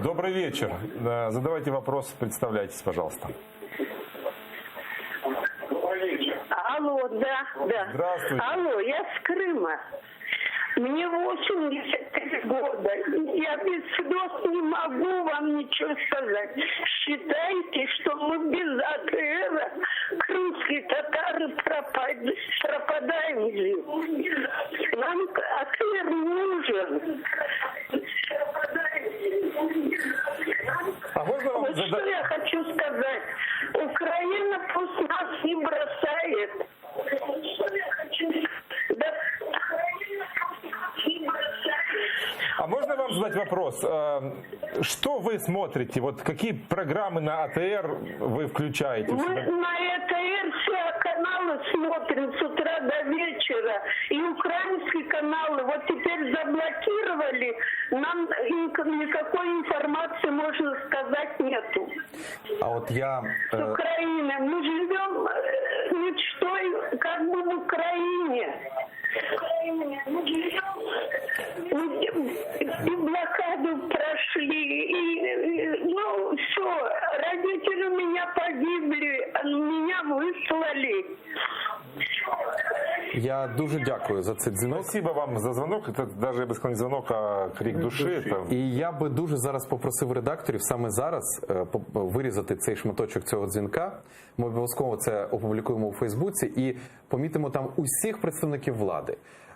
Добрый вечер. Задавайте вопрос, представляйтесь, пожалуйста. Алло, да. Здравствуйте. Алло, я с Крыма. Мне 83 года. Я без слез не могу вам ничего сказать. Считайте, что мы без АТР, крымские татары, пропадаем здесь. Нам АТР нужен. А можно вам Вот что я хочу сказать. Украина пусть нас не бросает. Да. А можно вам задать вопрос? Что вы смотрите? Вот какие программы на АТР вы включаете? Мы на АТР все каналы смотрим с утра до вечера. И украинские каналы вот теперь заблокировали. Нам никакой информации, можно сказать, нету. А вот я... С Украины. Мы живем мечтой как бы в Украине. Мы живем, и блокаду прошли, и ну все, родители у меня погибли, меня выслали. Я дуже дякую за цей дзвінок. Спасибо вам за звонок. Это даже, я бы сказал, не звонок, а крик души. Это... І я би дуже зараз попросив редакторів саме зараз вирізати цей шматочок цього дзвінка. Ми обов'язково це опублікуємо у Фейсбуці і помітимо там усіх представників влади.